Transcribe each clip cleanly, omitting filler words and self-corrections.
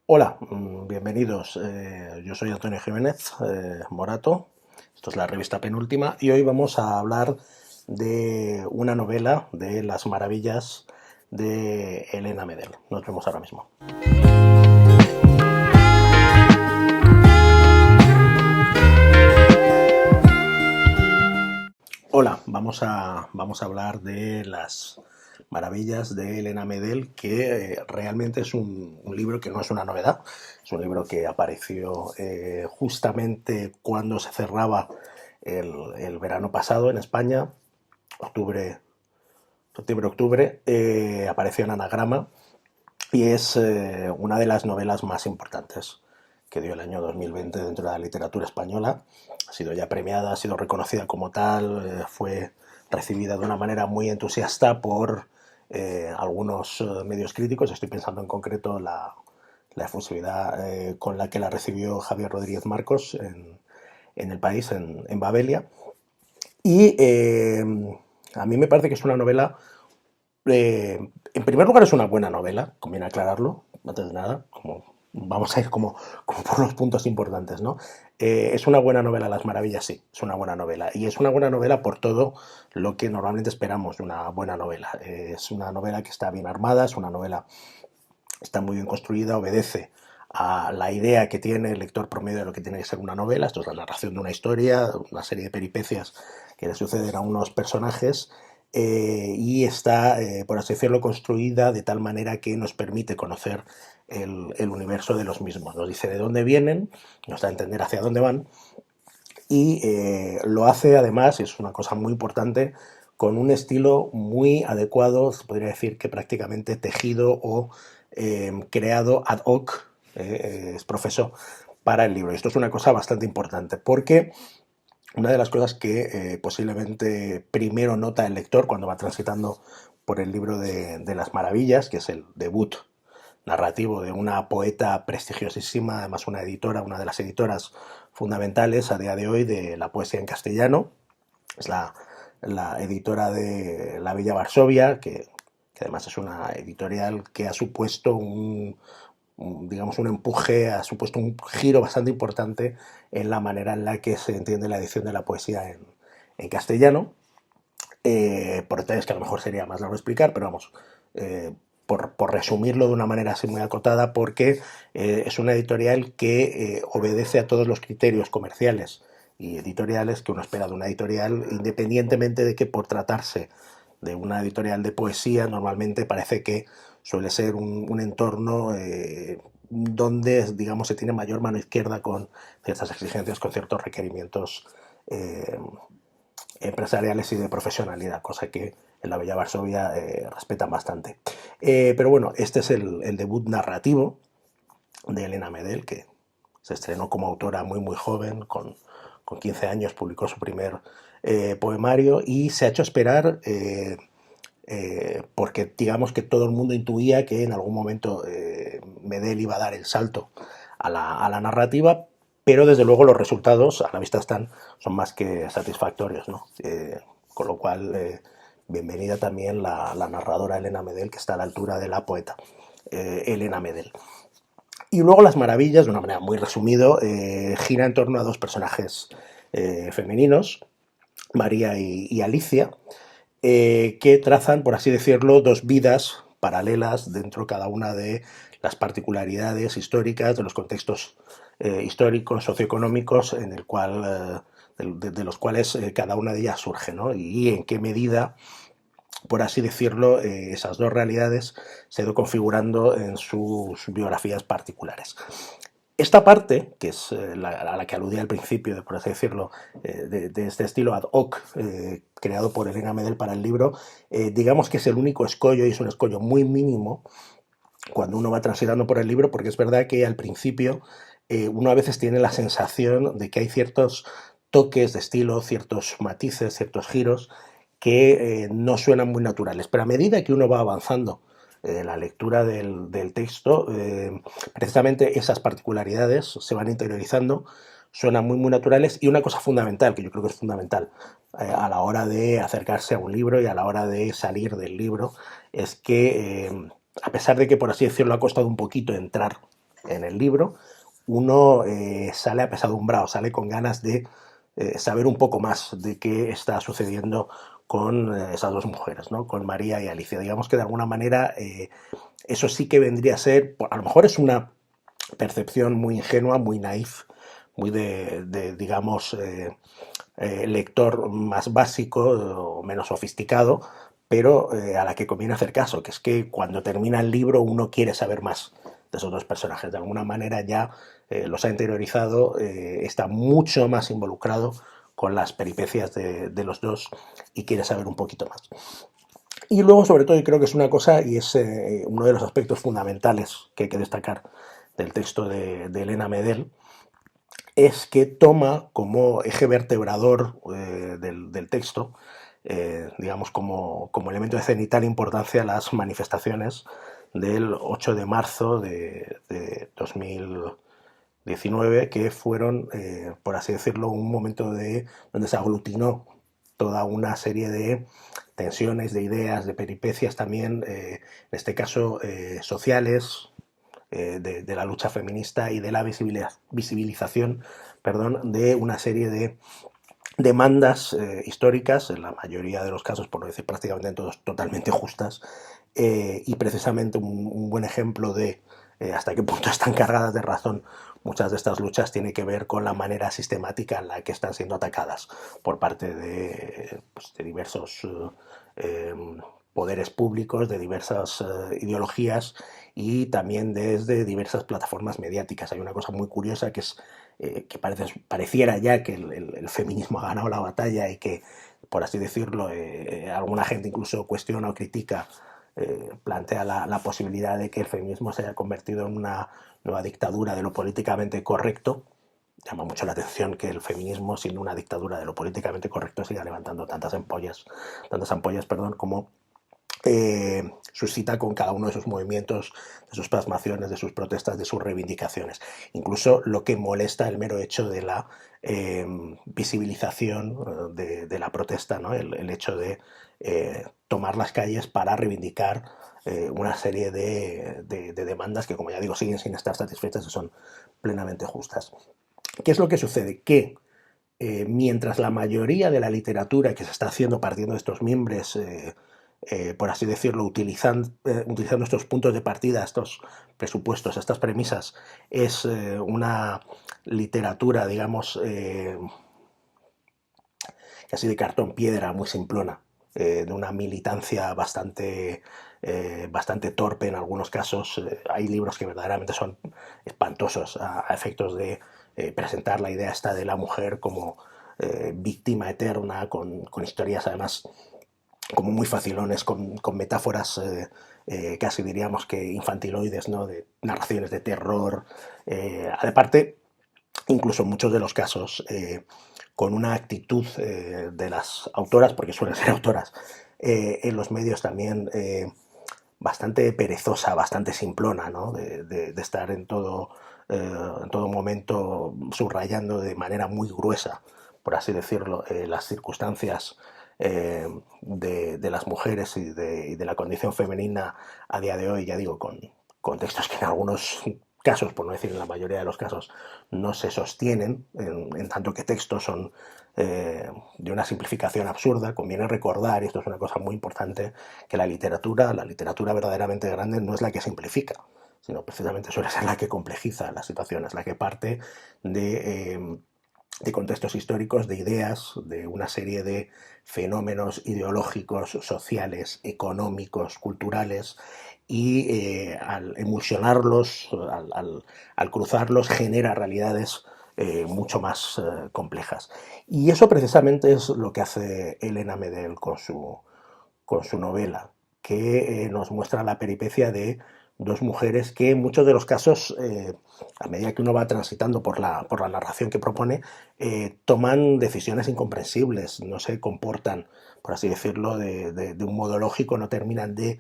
Hola, bienvenidos. Yo soy Antonio Jiménez Morato. Esto es la revista Penúltima y hoy vamos a hablar de una novela de las maravillas de Elena Medel. Nos vemos ahora mismo. Hola, vamos a hablar de las maravillas de Elena Medel, que realmente es un libro que no es una novedad, es un libro que apareció justamente cuando se cerraba el verano pasado en España, octubre, septiembre-octubre, apareció en Anagrama y es una de las novelas más importantes que dio el año 2020 dentro de la literatura española. Ha sido ya premiada, ha sido reconocida como tal, fue recibida de una manera muy entusiasta por algunos medios críticos. Estoy pensando en concreto la efusividad con la que la recibió Javier Rodríguez Marcos en El País, en Babelia. Y a mí me parece que es una novela en primer lugar, es una buena novela, conviene aclararlo, antes de nada, como vamos a ir como por los puntos importantes, ¿no? Es una buena novela, Las Maravillas, sí, es una buena novela. Y es una buena novela por todo lo que normalmente esperamos de una buena novela. Es una novela que está bien armada, es una novela que está muy bien construida, obedece a la idea que tiene el lector promedio de lo que tiene que ser una novela. Esto es la narración de una historia, una serie de peripecias que le suceden a unos personajes y está, por así decirlo, construida de tal manera que nos permite conocer el universo de los mismos. Nos dice de dónde vienen, nos da a entender hacia dónde van y lo hace además, y es una cosa muy importante, con un estilo muy adecuado, se podría decir que prácticamente tejido o creado ad hoc, es profeso, para el libro. Y esto es una cosa bastante importante porque una de las cosas que posiblemente primero nota el lector cuando va transitando por el libro de Las Maravillas, que es el debut narrativo de una poeta prestigiosísima, además una editora, una de las editoras fundamentales a día de hoy de la poesía en castellano, es la editora de La Bella Varsovia, que además es una editorial que ha supuesto digamos, un empuje, ha supuesto un giro bastante importante en la manera en la que se entiende la edición de la poesía en castellano. Por detalles que a lo mejor sería más largo explicar, pero vamos, por resumirlo de una manera así muy acotada, porque es una editorial que obedece a todos los criterios comerciales y editoriales que uno espera de una editorial, independientemente de que por tratarse de una editorial de poesía, normalmente parece que suele ser un entorno donde, digamos, se tiene mayor mano izquierda con ciertas exigencias, con ciertos requerimientos empresariales y de profesionalidad, cosa que en La Bella Varsovia respetan bastante. Pero bueno, este es el debut narrativo de Elena Medel, que se estrenó como autora muy joven, con 15 años publicó su primer poemario y se ha hecho esperar porque digamos que todo el mundo intuía que en algún momento Medel iba a dar el salto a la narrativa, pero desde luego los resultados a la vista están, son más que satisfactorios, ¿no? Con lo cual, bienvenida también la narradora Elena Medel, que está a la altura de la poeta Elena Medel. Y luego Las Maravillas, de una manera muy resumido, gira en torno a dos personajes femeninos, María y Alicia, que trazan, por así decirlo, dos vidas paralelas dentro cada una de las particularidades históricas, de los contextos históricos, socioeconómicos, en el cual, de los cuales cada una de ellas surge, ¿no? Y en qué medida, por así decirlo, esas dos realidades se han ido configurando en sus biografías particulares. Esta parte, que es a la que aludía al principio, de, por así decirlo, de este estilo ad hoc, creado por Elena Medel para el libro, digamos que es el único escollo, y es un escollo muy mínimo cuando uno va transitando por el libro, porque es verdad que al principio uno a veces tiene la sensación de que hay ciertos toques de estilo, ciertos matices, ciertos giros que no suenan muy naturales, pero a medida que uno va avanzando la lectura del texto, precisamente esas particularidades se van interiorizando, suenan muy naturales, y una cosa fundamental, que yo creo que es fundamental a la hora de acercarse a un libro y a la hora de salir del libro, es que a pesar de que, por así decirlo, ha costado un poquito entrar en el libro, uno sale apesadumbrado, sale con ganas de saber un poco más de qué está sucediendo con esas dos mujeres, ¿no? Con María y Alicia. Digamos que de alguna manera eso sí que vendría a ser, a lo mejor es una percepción muy ingenua, muy naif, muy digamos, lector más básico o menos sofisticado, pero a la que conviene hacer caso, que es que cuando termina el libro uno quiere saber más de esos dos personajes. De alguna manera ya los ha interiorizado, está mucho más involucrado con las peripecias de los dos y quiere saber un poquito más. Y luego, sobre todo, yo creo que es una cosa, y es uno de los aspectos fundamentales que hay que destacar del texto de Elena Medel, es que toma como eje vertebrador del texto, digamos, como elemento de cenital importancia las manifestaciones del 8 de marzo de 2019, que fueron, por así decirlo, un momento donde se aglutinó toda una serie de tensiones, de ideas, de peripecias también, en este caso sociales, de la lucha feminista y de la visibilización, perdón, de una serie de demandas históricas, en la mayoría de los casos, por no decir prácticamente en todos, totalmente justas, y precisamente un buen ejemplo de hasta qué punto están cargadas de razón muchas de estas luchas tiene que ver con la manera sistemática en la que están siendo atacadas por parte de diversos eh, poderes públicos, de diversas ideologías y también desde diversas plataformas mediáticas. Hay una cosa muy curiosa que es que pareciera ya que el feminismo ha ganado la batalla y que, por así decirlo, alguna gente incluso cuestiona o critica, plantea la posibilidad de que el feminismo se haya convertido en una nueva dictadura de lo políticamente correcto. Llama mucho la atención que el feminismo, siendo una dictadura de lo políticamente correcto, siga levantando tantas ampollas, perdón, como suscita con cada uno de sus movimientos, de sus plasmaciones, de sus protestas, de sus reivindicaciones. Incluso lo que molesta el mero hecho de la visibilización de la protesta, ¿no? El hecho de tomar las calles para reivindicar una serie de demandas que, como ya digo, siguen sin estar satisfechas y son plenamente justas. ¿Qué es lo que sucede? Que mientras la mayoría de la literatura que se está haciendo partiendo de estos miembros, por así decirlo, utilizando estos puntos de partida, estos presupuestos, estas premisas, es una literatura, digamos, casi de cartón piedra, muy simplona, de una militancia bastante torpe en algunos casos. Hay libros que verdaderamente son espantosos a efectos de presentar la idea esta de la mujer como víctima eterna, con historias además como muy facilones, con metáforas casi diríamos que infantiloides, ¿no? De narraciones de terror. Aparte, incluso en muchos de los casos, con una actitud de las autoras, porque suelen ser autoras, en los medios también bastante perezosa, bastante simplona, ¿no? De estar en todo momento subrayando de manera muy gruesa, por así decirlo, las circunstancias de las mujeres y de la condición femenina a día de hoy, ya digo, con textos que en algunos casos, por no decir en la mayoría de los casos, no se sostienen, en tanto que textos son de una simplificación absurda. Conviene recordar, y esto es una cosa muy importante, que la literatura verdaderamente grande no es la que simplifica, sino precisamente suele ser la que complejiza las situaciones, la que parte de contextos históricos, de ideas, de una serie de fenómenos ideológicos, sociales, económicos, culturales, y al emulsionarlos, al cruzarlos, genera realidades mucho más complejas. Y eso precisamente es lo que hace Elena Medel con su novela, que nos muestra la peripecia de dos mujeres que en muchos de los casos, a medida que uno va transitando por la narración que propone, toman decisiones incomprensibles, no se comportan, por así decirlo, de un modo lógico, no terminan de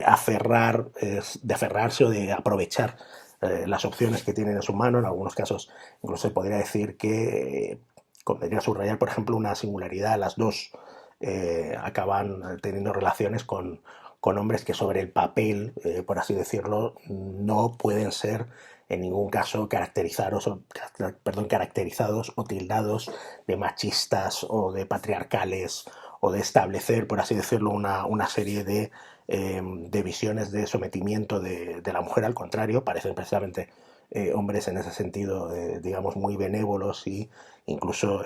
aferrarse o de aprovechar las opciones que tienen en su mano. En algunos casos incluso se podría decir que convendría subrayar, por ejemplo, una singularidad. Las dos acaban teniendo relaciones con hombres que sobre el papel, por así decirlo, no pueden ser en ningún caso caracterizados o tildados de machistas o de patriarcales o de establecer, por así decirlo, una serie de visiones de sometimiento de la mujer. Al contrario, parecen precisamente hombres en ese sentido, digamos, muy benévolos y incluso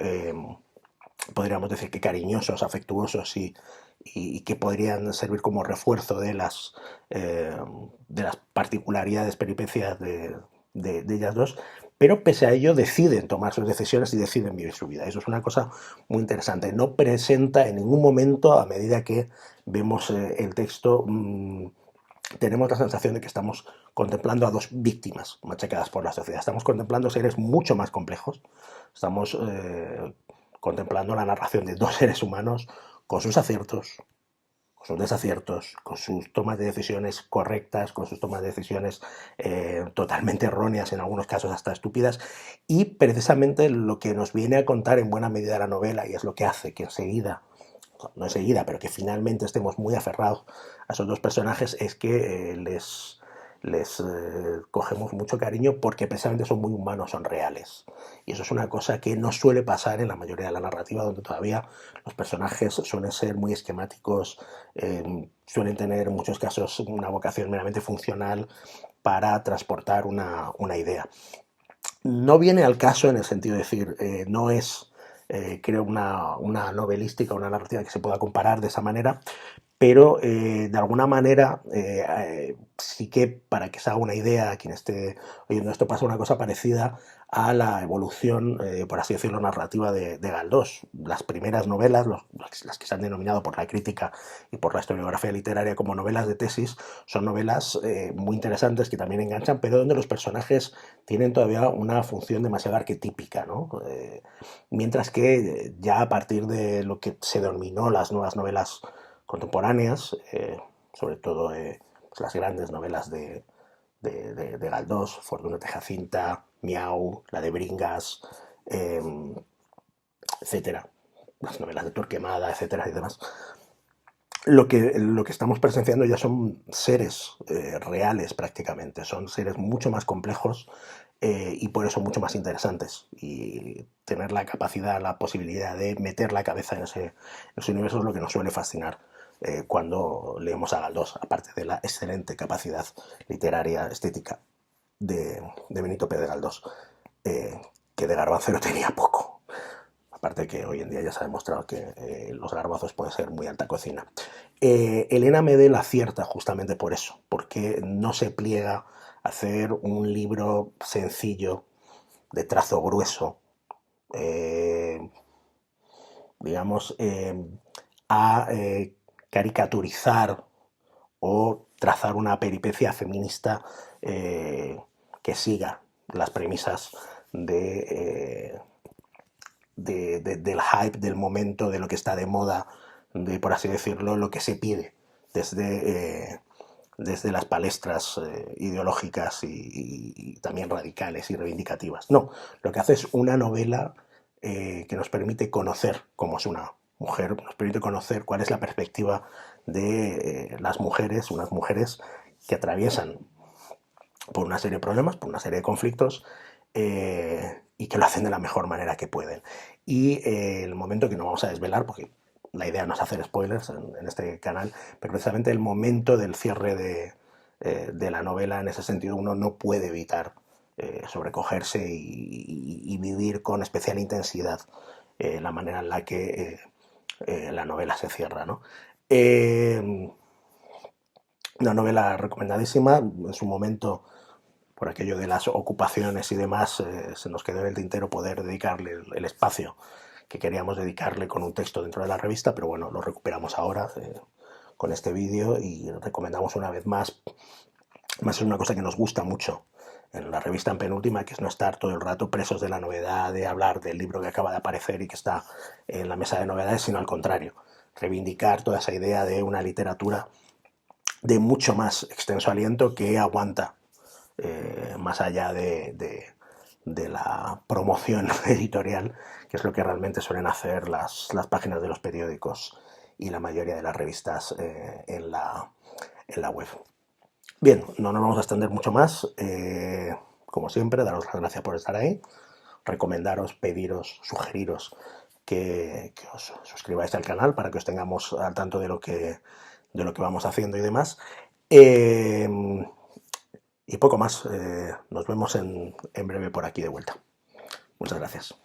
podríamos decir que cariñosos, afectuosos y que podrían servir como refuerzo de las particularidades, peripecias de ellas dos, pero pese a ello deciden tomar sus decisiones y deciden vivir su vida. Eso es una cosa muy interesante. No presenta en ningún momento, a medida que vemos el texto, tenemos la sensación de que estamos contemplando a dos víctimas machacadas por la sociedad. Estamos contemplando seres mucho más complejos. Estamos contemplando la narración de dos seres humanos con sus aciertos, con sus desaciertos, con sus tomas de decisiones correctas, con sus tomas de decisiones totalmente erróneas, en algunos casos hasta estúpidas, y precisamente lo que nos viene a contar en buena medida la novela, y es lo que hace que enseguida, no enseguida, pero que finalmente estemos muy aferrados a esos dos personajes, es que les cogemos mucho cariño porque precisamente son muy humanos, son reales. Y eso es una cosa que no suele pasar en la mayoría de la narrativa, donde todavía los personajes suelen ser muy esquemáticos, suelen tener en muchos casos una vocación meramente funcional para transportar una idea. No viene al caso en el sentido de decir, no es, creo, una novelística, una narrativa que se pueda comparar de esa manera, pero de alguna manera sí que, para que se haga una idea a quien esté oyendo esto, pasa una cosa parecida a la evolución, por así decirlo, narrativa de Galdós. Las primeras novelas, las que se han denominado por la crítica y por la historiografía literaria como novelas de tesis, son novelas muy interesantes que también enganchan, pero donde los personajes tienen todavía una función demasiado arquetípica, ¿no? Mientras que ya a partir de lo que se denominó las nuevas novelas contemporáneas, sobre todo pues las grandes novelas de Galdós, Fortunata y Jacinta, Miau, la de Bringas, etcétera, las novelas de Torquemada, etcétera y demás. Lo que estamos presenciando ya son seres reales prácticamente, son seres mucho más complejos y por eso mucho más interesantes. Y tener la capacidad, la posibilidad de meter la cabeza en ese universo es lo que nos suele fascinar cuando leemos a Galdós, aparte de la excelente capacidad literaria, estética de Benito Pérez Galdós, que de garbancero tenía poco. Aparte que hoy en día ya se ha demostrado que los garbazos pueden ser muy alta cocina. Elena Medel acierta justamente por eso, porque no se pliega a hacer un libro sencillo, de trazo grueso, digamos, a caricaturizar o trazar una peripecia feminista que siga las premisas del hype, del momento, de lo que está de moda, de, por así decirlo, lo que se pide desde las palestras ideológicas y también radicales y reivindicativas. No, lo que hace es una novela que nos permite conocer cómo es una mujer, nos permite conocer cuál es la perspectiva de las mujeres, unas mujeres que atraviesan por una serie de problemas, por una serie de conflictos, y que lo hacen de la mejor manera que pueden. Y el momento que no vamos a desvelar, porque la idea no es hacer spoilers en este canal, pero precisamente el momento del cierre de la novela, en ese sentido, uno no puede evitar sobrecogerse y vivir con especial intensidad la manera en la que la novela se cierra, ¿no? Una novela recomendadísima. En su momento, por aquello de las ocupaciones y demás, se nos quedó en el tintero poder dedicarle el espacio que queríamos dedicarle con un texto dentro de la revista, pero bueno, lo recuperamos ahora con este vídeo y recomendamos una vez más. Más es una cosa que nos gusta mucho en la revista En Penúltima, que es no estar todo el rato presos de la novedad, de hablar del libro que acaba de aparecer y que está en la mesa de novedades, sino al contrario, reivindicar toda esa idea de una literatura de mucho más extenso aliento que aguanta más allá de la promoción editorial, que es lo que realmente suelen hacer las páginas de los periódicos y la mayoría de las revistas en la web. Bien, no nos vamos a extender mucho más. Como siempre, daros las gracias por estar ahí. Recomendaros, pediros, sugeriros que os suscribáis al canal para que os tengamos al tanto de lo que vamos haciendo y demás. Y poco más. Nos vemos en breve por aquí de vuelta. Muchas gracias.